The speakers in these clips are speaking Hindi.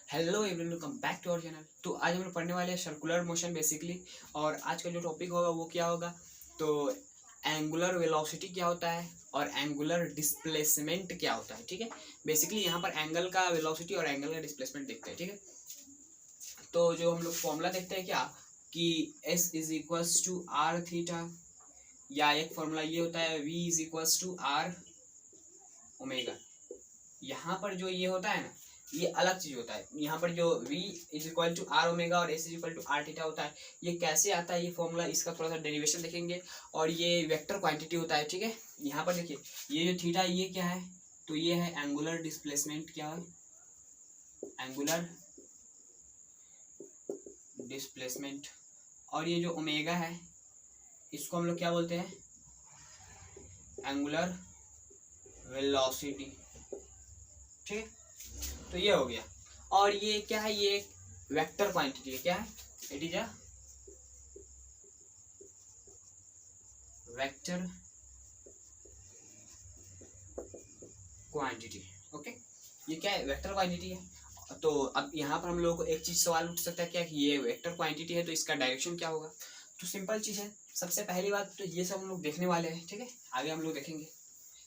Hello everyone, welcome back to our channel. तो आज हम लोग पढ़ने वाले हैं सर्कुलर मोशन बेसिकली। और आज का जो टॉपिक होगा वो क्या होगा, तो एंगुलर वेलोसिटी क्या होता है और एंगुलर डिस्प्लेसमेंट क्या होता है। ठीक है, बेसिकली यहाँ पर एंगल का वेलोसिटी और एंगल का डिस्प्लेसमेंट देखते हैं। ठीक है, तो जो हम लोग फॉर्मूला देखते हैं क्या, कि S is equals to are theta, या एक फॉर्मूला ये होता है V is equals to r omega. यहाँ पर जो ये होता है ना, ये अलग चीज होता है। यहाँ पर जो v is equal to r omega और s is equal to are theta होता है, ये कैसे आता है ये फॉर्मूला, इसका थोड़ा सा डेरिवेशन देखेंगे। और ये वेक्टर क्वांटिटी होता है। ठीक है, यहाँ पर देखिए ये जो थीटा ये क्या है, तो ये है एंगुलर डिस्प्लेसमेंट। क्या है? Angular displacement. और ये जो ओमेगा है इसको हम लोग क्या बोलते हैं, एंगुलर वेलोसिटी। ठीक है, तो ये हो गया। और ये क्या है, ये वेक्टर क्वांटिटी है। क्या है? It is a vector quantity. Okay, ये क्या है, वेक्टर क्वांटिटी है। तो अब यहाँ पर हम लोगों को एक चीज सवाल उठ सकता है क्या, कि ये वेक्टर क्वांटिटी है तो इसका डायरेक्शन क्या होगा। तो सिंपल चीज है, सबसे पहली बात तो ये सब हम लोग देखने वाले हैं। ठीक है, आगे हम लोग देखेंगे।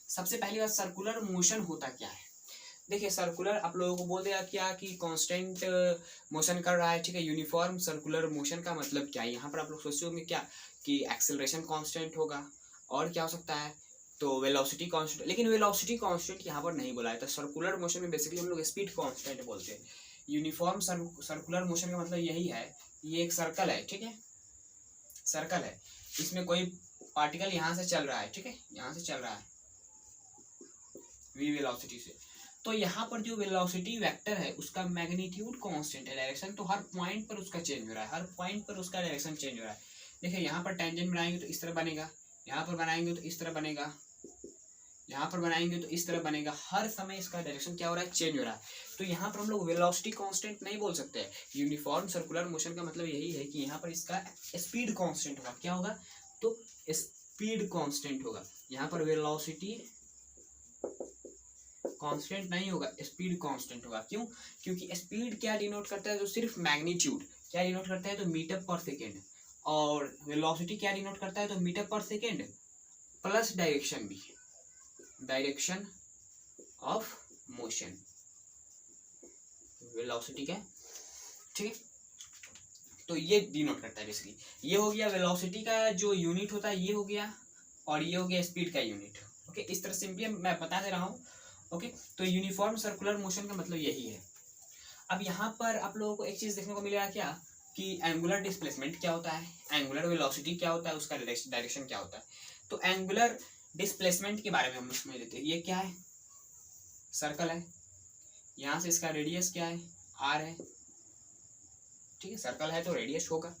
सबसे पहली बात, सर्कुलर मोशन होता क्या है। देखिए सर्कुलर आप लोगों को बोल देगा क्या, कि कांस्टेंट मोशन कर रहा है। ठीक है, यूनिफॉर्म सर्कुलर मोशन का मतलब क्या है। यहाँ पर आप लोग सोचते होंगे क्या, कि एक्सेलरेशन कांस्टेंट होगा, और क्या हो सकता है, तो वेलोसिटी कांस्टेंट। लेकिन वेलोसिटी कांस्टेंट यहाँ पर नहीं बोला है। तो सर्कुलर मोशन में बेसिकली हम लोग स्पीड कांस्टेंट बोलते हैं। यूनिफॉर्म सर्कुलर मोशन का मतलब यही है, ये एक सर्कल है। ठीक है, सर्कल है, इसमें कोई पार्टिकल यहाँ से चल रहा है। ठीक है, यहाँ से चल रहा है v वेलोसिटी से। तो यहाँ पर जो वेलोसिटी वेक्टर है उसका मैग्नीट्यूड कांस्टेंट है। डायरेक्शन तो हर पॉइंट पर उसका चेंज हो रहा है, हर पॉइंट पर उसका डायरेक्शन चेंज हो रहा है। देखिए यहाँ पर टेंजेंट बनाएंगे तो इस तरह बनेगा, यहाँ पर बनाएंगे तो इस तरह बनेगा, यहाँ पर बनाएंगे तो इस तरह बनेगा। हर समय इसका डायरेक्शन क्या हो रहा है, चेंज हो रहा है। तो यहाँ पर हम लोग वेलोसिटी कांस्टेंट नहीं बोल सकते। यूनिफॉर्म सर्कुलर मोशन का मतलब यही है कि यहाँ पर इसका स्पीड कांस्टेंट होगा। क्या होगा, तो स्पीड कांस्टेंट होगा। यहाँ पर वेलोसिटी कांस्टेंट नहीं होगा, स्पीड कांस्टेंट होगा। क्यों? क्योंकि स्पीड क्या डिनोट करता है, तो सिर्फ मैग्नीट्यूड। क्या डिनोट करता है, तो मीटर पर सेकेंड। और वेलोसिटी क्या डिनोट करता है, तो मीटर पर सेकेंड प्लस डायरेक्शन भी, डायरेक्शन ऑफ मोशन वेलोसिटी का। ठीक है, तो ये डिनोट करता है बेसिकली। ये हो गया वेलोसिटी का जो यूनिट होता है, ये हो गया। और ये हो गया स्पीड का यूनिट। ओके, इस तरह सिंपली मैं बता दे रहा हूँ। ओके, तो यूनिफॉर्म सर्कुलर मोशन का मतलब यही है। अब यहाँ पर आप लोगों को एक चीज देखने को मिलेगा क्या, कि एंगुलर डिस्प्लेसमेंट क्या होता है, एंगुलर वेलोसिटी क्या होता है, उसका डायरेक्शन क्या होता है। तो एंगुलर डिस्प्लेसमेंट के बारे में हम लोग समझ लेते हैं। ये क्या है, सर्कल है, यहाँ से इसका रेडियस क्या है, आर है। ठीक है, सर्कल है तो रेडियस होगा।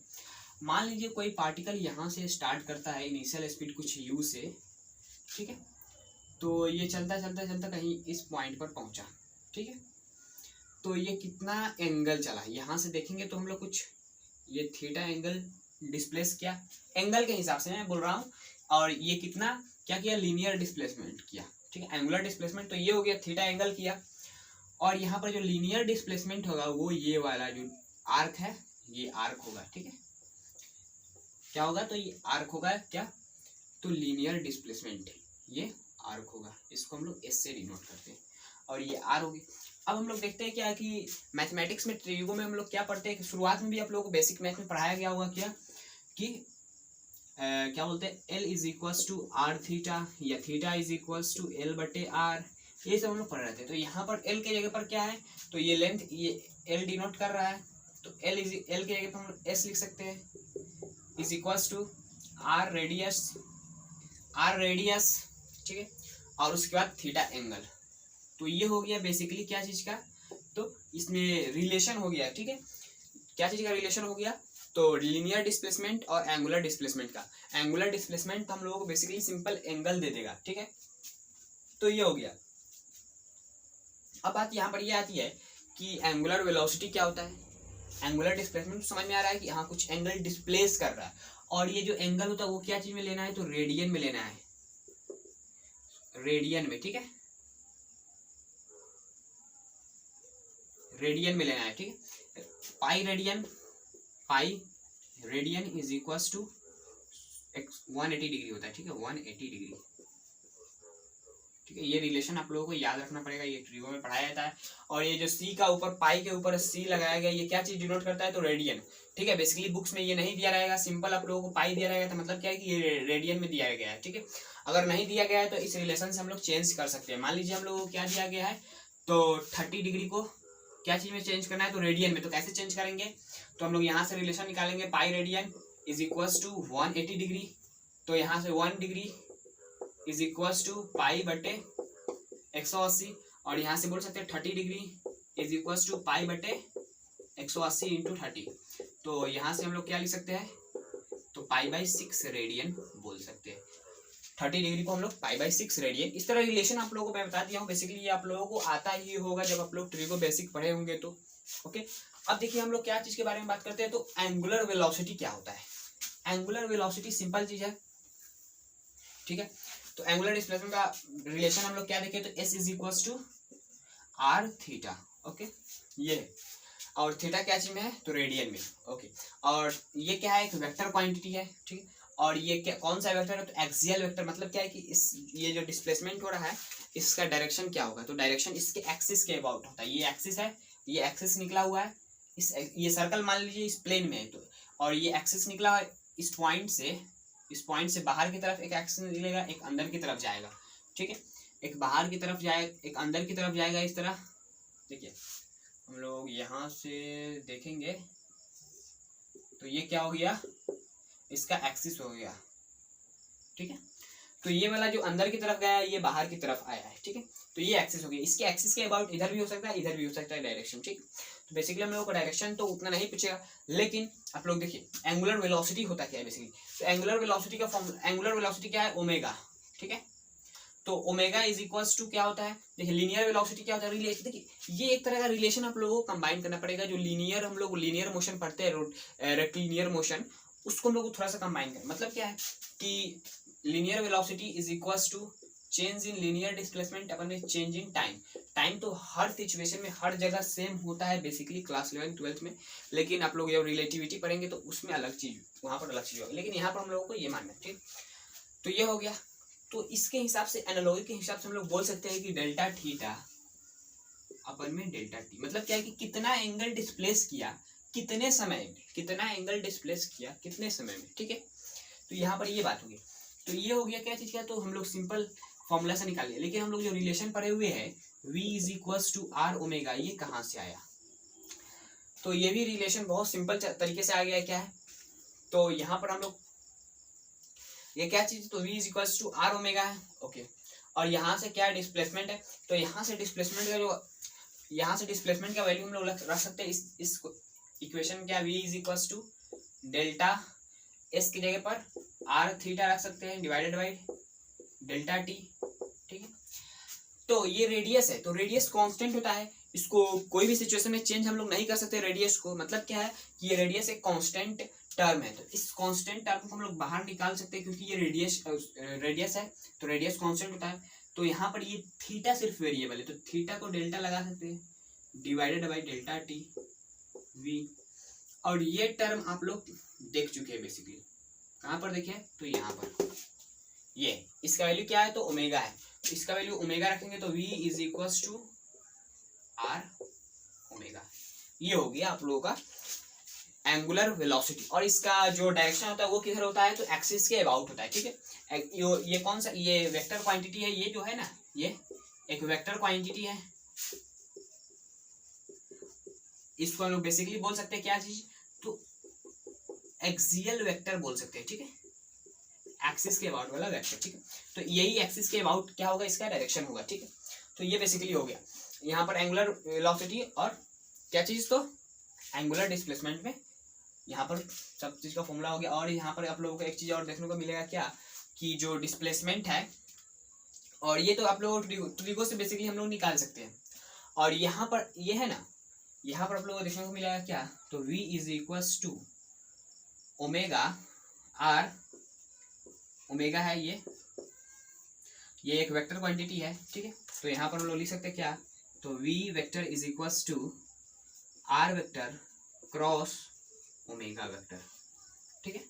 मान लीजिए कोई पार्टिकल यहाँ से स्टार्ट करता है इनिशियल स्पीड कुछ यू से। ठीक है, तो ये चलता चलता चलता कहीं इस पॉइंट पर पहुंचा। ठीक है, तो ये कितना एंगल चला, यहाँ से देखेंगे तो हम लोग कुछ ये थीटा एंगल डिस्प्लेस किया, एंगल के हिसाब से मैं बोल रहा हूँ। और ये कितना क्या किया, लीनियर डिस्प्लेसमेंट किया। ठीक है, एंगुलर डिस्प्लेसमेंट तो ये हो गया, थीटा एंगल किया। और यहाँ पर जो लीनियर डिस्प्लेसमेंट होगा वो ये वाला जो आर्क है, ये आर्क होगा। ठीक है, क्या होगा, तो ये आर्क होगा। क्या, तो लीनियर डिस्प्लेसमेंट ये आर्क होगा। इसको हम लोग एस से डिनोट करते हैं, और ये आर होगी। अब हम लोग देखते हैं क्या, कि मैथमेटिक्स में ट्रिगो में हम लोग क्या पढ़ते हैं, कि शुरुआत में भी आप लोगों को बेसिक मैथ में पढ़ाया गया होगा क्या, कि क्या बोलते हैं, L is equals to are theta, या theta is equals to L बटे आर। ये सब हम लोग पढ़ रहे थे। तो यहाँ पर एल के जगह पर क्या है, तो ये लेंथ, ये एल डिनोट कर रहा है, तो एल के जगह पर हम लोग एस लिख सकते हैं, is equals to r radius, r radius. ठीक है, और उसके बाद थीटा एंगल। तो ये हो गया बेसिकली क्या चीज का, तो इसमें रिलेशन हो गया। ठीक है, क्या चीज का रिलेशन हो गया, तो लीनियर डिस्प्लेसमेंट और एंगुलर डिस्प्लेसमेंट का। एंगुलर डिस्प्लेसमेंट हम लोगों को बेसिकली सिंपल एंगल दे देगा। ठीक है, तो ये हो गया। अब बात यहाँ पर ये आती है कि एंगुलर वेलोसिटी क्या होता है। एंगुलर डिस्प्लेसमेंट समझ में आ रहा है कि हाँ कुछ एंगल डिस्प्लेस कर रहा है। और ये जो एंगल होता है वो क्या चीज में लेना है, तो रेडियन में लेना है, रेडियन में। ठीक है, रेडियन में लेना है, ठीक है। Pi radian is equals to 180 degree होता है, ठीक है, 180 डिग्री, ठीक है। ये रिलेशन आप लोगों को याद रखना पड़ेगा, ये ट्रिगो में पढ़ाया जाता है। और ये जो सी का ऊपर पाई के ऊपर सी लगाया गया, ये क्या चीज डिनोट करता है, तो रेडियन, ठीक है। बेसिकली बुक्स में ये नहीं दिया रहेगा, सिंपल आप लोगों को पाई दिया रहेगा, तो मतलब क्या है कि ये रेडियन में दिया गया है, ठीक है। अगर नहीं दिया गया है तो इस रिलेशन से हम लोग चेंज कर सकते हैं। मान लीजिए हम लोगों को क्या दिया गया है, तो 30 डिग्री को क्या चीज में चेंज करना है, तो रेडियन में। तो कैसे चेंज करेंगे, तो हम लोग यहाँ से रिलेशन निकालेंगे, pi radian is equals to 180 degree, तो यहाँ से 1 degree is equals to pi बटे 180, और यहाँ से बोल सकते हैं 30 degree is equals to pi बटे 180 इंटू 30। तो यहाँ से हम लोग क्या लिख सकते हैं, तो पाई/6 रेडियन बोल सकते हैं। 30 डिग्री को हम लोग पाई/6 रेडियन, इस तरह रिलेशन आप लोगों को मैं बता दिया हूँ। बेसिकली ये आप लोगों को आता ही होगा जब आप लोग ट्रिगो बेसिक पढ़े होंगे तो, ओके। अब देखिए हम लोग क्या चीज के बारे में बात करते हैं, तो एंगुलर वेलोसिटी क्या होता है। एंगुलर वेलोसिटी सिंपल चीज है, ठीक है। तो एंगुलर डिस्प्लेसमेंट का रिलेशन हम लोग क्या देखे, तो S is equals to are theta, okay, ये है। और थीटा क्या चीज में है, तो रेडियन में, ओके। और ये क्या है, एक वेक्टर क्वांटिटी है, ठीक है। और ये क्या कौन सा वेक्टर है, तो एक्सियल वेक्टर, मतलब क्या है कि इस ये जो डिस्प्लेसमेंट हो रहा है इसका डायरेक्शन क्या होगा, तो डायरेक्शन इसके एक्सिस के अबाउट होता है। ये एक्सिस है, ये एक्सिस निकला हुआ है, ये सर्कल मान लीजिए इस प्लेन में है, तो और ये एक्सिस निकला है इस पॉइंट से बाहर की तरफ एक एक्सिस निकलेगा, एक अंदर की तरफ जाएगा, ठीक है। एक बाहर की तरफ जाए, एक अंदर की तरफ जाएगा, इस तरह। देखिए हम लोग यहाँ से देखेंगे तो ये क्या हो गया, इसका एक्सिस हो गया, ठीक है। तो ये वाला जो अंदर की तरफ गया है ये बाहर की तरफ आया है, ठीक है। तो ये एक्सिस हो गया, इसके एक्सिस के अबाउट इधर भी हो सकता है, इधर भी हो सकता है डायरेक्शन, ठीक। तो बेसिकली हम लोगों को डायरेक्शन तो उतना नहीं पूछेगा, लेकिन आप लोग देखिए एंगुलर वेलोसिटी होता क्या है बेसिकली। तो एंगुलर वेलोसिटी का फॉर्मूला, एंगुलर वेलोसिटी क्या है, ओमेगा, ठीक है। तो ओमेगा इज इक्वल्स टू क्या होता है, देखिए लीनियर वेलोसिटी क्या होता है, रिलेशन। देखिए ये एक तरह का रिलेशन आप लोगों को कंबाइन करना पड़ेगा, जो लीनियर हम लोग लीनियर मोशन पढ़ते हैं, रेक्टिलिनियर मोशन, उसको हम लोग को थोड़ा सा कंबाइन करें। मतलब क्या है कि linear velocity is equals to change in linear displacement upon में चेंज इन टाइम। टाइम तो हर सिचुएशन में हर जगह सेम होता है बेसिकली क्लास 11 12 में, लेकिन आप लोग जब रिलेटिविटी पढ़ेंगे तो उसमें अलग चीज, वहां पर अलग चीज होगी, लेकिन यहाँ पर हम लोगों को ये मानना है, ठीक। तो ये हो गया। तो इसके हिसाब से, एनालॉजी के हिसाब से हम लोग बोल सकते हैं कि डेल्टा थीटा अपन में डेल्टा टी, मतलब क्या है कि कितना एंगल डिस्प्लेस किया कितने समय में, कितना एंगल डिस्प्लेस किया कितने समय में, ठीक है। तो यहाँ पर ये बात होगी। तो ये हो गया क्या चीज का, तो हम लोग सिंपल फॉर्मूला से निकाल लिया। लेकिन हम लोग जो रिलेशन पढ़े हुए हैं v is equals to r omega, ये कहाँ से आया, तो ये भी रिलेशन बहुत सिंपल तरीके से आ गया है। क्या है, तो यहाँ पर हम लोग ये क्या चीज, तो v is equals to r omega है, ओके। और यहाँ से क्या डिस्प्लेसमेंट है, तो यहाँ से डिस्प्लेसमेंट का जो, यहाँ से डिस्प्लेसमेंट का वैल्यू हम लोग रख सकते हैं इस इक्वेशन, क्या v is equals to delta s की जगह पर आर थीटा रख सकते हैं डिवाइडेड बाई डेल्टा टी, ठीक है। तो ये रेडियस है, तो रेडियस कांस्टेंट होता है, इसको कोई भी सिचुएशन में चेंज हम लोग नहीं कर सकते रेडियस को। मतलब क्या है कि ये रेडियस एक कांस्टेंट टर्म है, तो इस कांस्टेंट टर्म को हम लोग बाहर निकाल सकते हैं, क्योंकि ये रेडियस है, तो रेडियस कांस्टेंट होता है। तो यहाँ पर ये थीटा सिर्फ वेरिएबल है, तो थीटा को डेल्टा लगा सकते हैं divided by delta T V. और ये टर्म आप लोग देख चुके हैं बेसिकली, कहाँ पर देखे, तो यहाँ पर ये इसका वैल्यू क्या है, तो ओमेगा है, तो इसका वैल्यू ओमेगा रखेंगे तो v is equals to r omega. ये हो गया आप लोगों का एंगुलर वेलोसिटी। और इसका जो डायरेक्शन होता है वो किधर होता है, तो एक्सिस के अबाउट होता है, ठीक है। ये कौन सा, ये वेक्टर क्वांटिटी है, ये जो है ना, ये एक वेक्टर क्वांटिटी है, इसको हम लोग बेसिकली बोल सकते हैं क्या चीज, तो एक्सियल वेक्टर बोल सकते हैं, ठीक है, एक्सिस के अबाउट वाला वेक्टर, ठीक है। तो यही एक्सिस के अबाउट क्या होगा, इसका डायरेक्शन होगा, ठीक है। तो ये बेसिकली हो गया यहाँ पर एंगुलर वेलोसिटी और क्या चीज, तो एंगुलर डिस्प्लेसमेंट में यहाँ पर सब चीज का फॉर्मूला हो गया। और यहाँ पर आप लोगों को एक चीज और देखने को मिलेगा, क्या कि जो डिस्प्लेसमेंट है, और ये तो आप लोग ट्रिगो से बेसिकली हम लोग निकाल सकते हैं। और यहाँ पर ये है ना, यहाँ पर आप लोगों को देखने को मिलेगा क्या, तो v is equals to omega r, omega है ये एक वेक्टर क्वांटिटी है, ठीक है। तो यहाँ पर हम लोग लिख सकते हैं क्या, तो v vector is equals to r vector cross omega vector, ठीक है,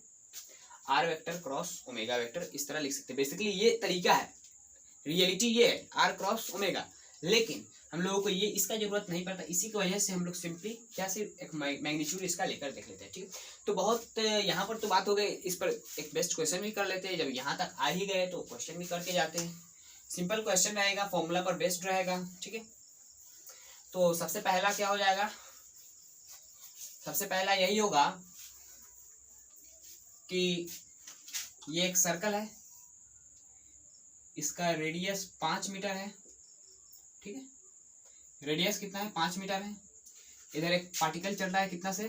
r vector cross omega vector इस तरह लिख सकते हैं। बेसिकली ये तरीका है, रियलिटी ये है आर क्रॉस ओमेगा, लेकिन हम लोगों को ये इसका जरूरत नहीं पड़ता, इसी की वजह से हम लोग सिंपली क्या सिर्फ एक मैग्नीट्यूड इसका लेकर देख लेते हैं, ठीक है। तो बहुत यहाँ पर तो बात हो गई, इस पर एक बेस्ट क्वेश्चन भी कर लेते हैं। जब यहाँ तक आ ही गए तो क्वेश्चन भी करके जाते हैं। सिंपल क्वेश्चन रहेगा, फॉर्मूला पर बेस्ड रहेगा, ठीक है। तो सबसे पहला क्या हो जाएगा, सबसे पहला यही होगा कि ये एक सर्कल है, इसका रेडियस 5 मीटर है, ठीक है, रेडियस कितना है 5 मीटर है। इधर एक पार्टिकल चल रहा है कितना से,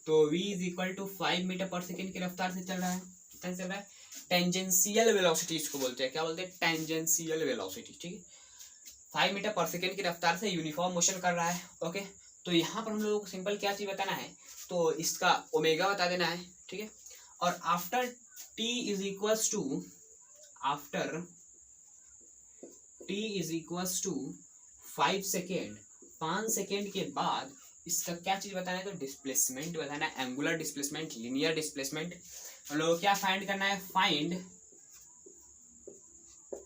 तो v = 5 मीटर पर सेकेंड की रफ्तार से चल रहा है। कितना चल रहा है, टेंजेंशियल वेलोसिटी इसको बोलते हैं, क्या बोलते हैं, टेंजेंशियल वेलोसिटी, ठीक है। 5 मीटर पर सेकेंड की रफ्तार से यूनिफॉर्म मोशन कर रहा है, ओके। तो यहाँ पर हम लोगों को सिंपल क्या चीज बताना है, तो इसका ओमेगा बता देना है, ठीक है। और आफ्टर t = 5 सेकेंड, 5 सेकेंड के बाद इसका क्या चीज बताना है, तो डिस्प्लेसमेंट बताना है, एंगुलर डिस्प्लेसमेंट, लीनियर डिस्प्लेसमेंट। हम लोग क्या फाइंड करना है, फाइंड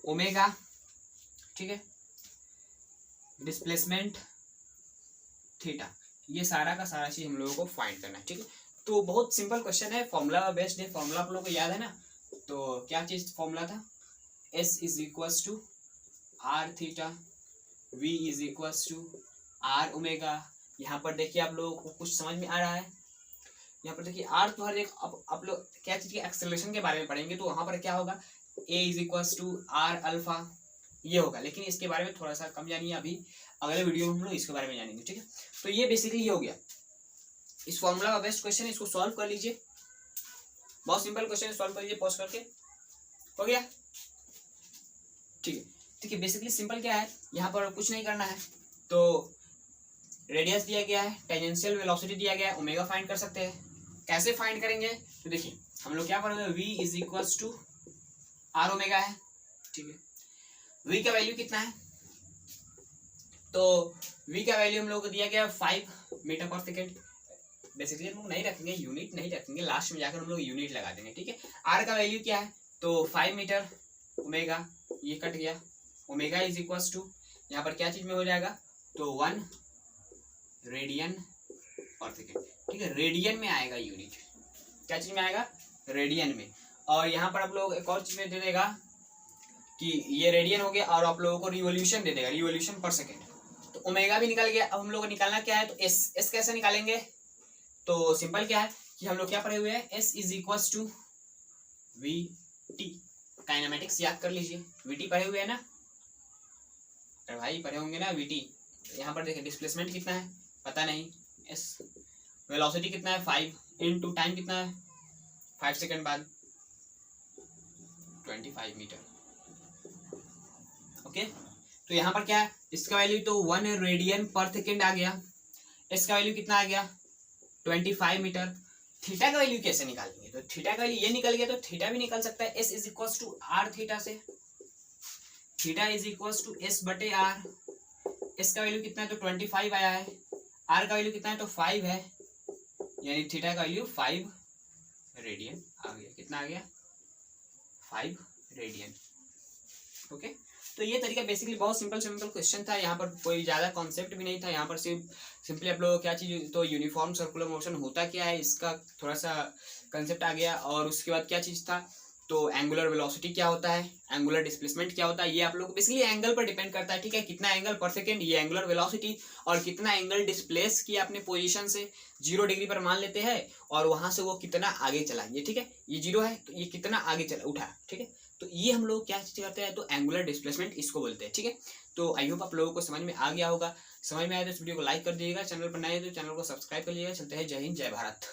ओमेगा, ठीक है, डिस्प्लेसमेंट थीटा, ये सारा का सारा चीज हम लोगों को फाइंड करना है, ठीक है। तो बहुत सिंपल क्वेश्चन है, फॉर्मूला बेस्ड है, फॉर्मूला आप लोगों को याद है ना। तो क्या चीज फॉर्मूला था, S = r theta, V = r omega. यहाँ पर देखिए आप लोगों को कुछ समझ में आ रहा है, यहाँ पर देखिए r तो हर एक, अब आप लोग क्या चीज के एक्सेलरेशन के बारे में पढ़ेंगे तो वहां पर क्या होगा, A = r अल्फा, ये होगा। लेकिन इसके बारे में थोड़ा सा कम जानिए, अभी अगले वीडियो में हम लोग इसके बारे में जानेंगे, ठीक है। तो ये बेसिकली ये हो गया, इस फॉर्मूला का बेस्ट क्वेश्चन है, इसको सॉल्व कर लीजिए, बहुत सिंपल क्वेश्चन है, सॉल्व कर लीजिए पॉज करके, हो गया, ठीक है। देखिए बेसिकली सिंपल क्या है, यहाँ पर कुछ नहीं करना है, तो रेडियस दिया गया है, टेंजेंशियल वेलोसिटी दिया गया है, ओमेगा फाइंड कर सकते हैं। कैसे फाइंड करेंगे, तो देखिए हम लोग क्या करेंगे, v = r ओमेगा है, ठीक है। v का वैल्यू कितना है, तो v का वैल्यू हम लोग को दिया गया 5 मीटर पर सेकेंड। बेसिकली हम लोग नहीं रखेंगे, यूनिट नहीं रखेंगे, लास्ट में जाकर हम लोग यूनिट लगा देंगे, ठीक है। r का वैल्यू क्या है, तो 5 मीटर, ओमेगा ये कट गया, ओमेगा = यहाँ पर क्या चीज में हो जाएगा, तो 1 रेडियन पर सेकेंड, ठीक है। रेडियन में आएगा यूनिट, क्या चीज में आएगा, रेडियन में। और यहाँ पर आप लोग एक और चीज में दे देगा कि ये रेडियन हो गया, और आप लोगों को रिवोल्यूशन दे देगा, रिवोल्यूशन पर सेकेंड। तो ओमेगा भी निकल गया। अब हम लोग को निकालना क्या है, तो एस कैसे निकालेंगे, तो सिंपल क्या है कि हम लोग क्या पढ़े हुए हैं, S = VT, काइनेमेटिक्स याद कर लीजिए, VT पढ़े हुए हैं ना, अरे भाई पढ़े होंगे ना VT। यहाँ पर देखिए डिस्प्लेसमेंट कितना है पता नहीं, S वेलोसिटी कितना है 5 × टाइम कितना है 5 सेकंड बाद 25 मीटर, ओके। तो यहाँ पर क्या है, इसका वैल्यू तो 1 रेडियन पर सेकेंड आ गया, S का वैल्यू कितना आ गया 25 मीटर। थीटा का वैल्यू कैसे निकालेंगे, तो थीटा का वैल्यू ये निकल गया, तो थीटा भी निकल सकता है, S = r थीटा से, थीटा = S/r। S का वैल्यू कितना है, तो 25 आया है, R का वैल्यू कितना है, तो 5 है, यानी थीटा का वैल्यू 5 रेडियन आ गया, कितना आ गया 5 रेडियन, ओके। तो ये तरीका बेसिकली बहुत सिंपल क्वेश्चन था, यहाँ पर कोई ज़्यादा कॉन्सेप्ट भी नहीं था, यहाँ पर सिंपली आप लोगों को क्या चीज़, तो यूनिफॉर्म सर्कुलर मोशन होता क्या है इसका थोड़ा सा कंसेप्ट आ गया, और उसके बाद क्या चीज़ था, तो एंगुलर वेलोसिटी क्या होता है, एंगुलर डिस्प्लेसमेंट क्या होता है, ये आप लोग बेसिकली एंगल पर डिपेंड करता है, ठीक है। कितना एंगल पर सेकेंड, ये एंगुलर वेलोसिटी, और कितना एंगल डिस्प्लेस किया अपने पोजीशन से 0 डिग्री पर मान लेते हैं, और वहां से वो कितना आगे चला, ये ठीक है, ये 0 है तो ये कितना आगे चला उठा, ठीक है। तो ये हम लोग क्या चीज करते हैं, तो एंगुलर डिस्प्लेसमेंट इसको बोलते हैं, ठीक है। तो आई होप आप लोगों को समझ में आ गया होगा, समझ में आया तो इस वीडियो को लाइक कर दीजिएगा, चैनल पर नए तो चैनल को सब्सक्राइब कर लीजिएगा। चलते हैं, जय हिंद जय भारत।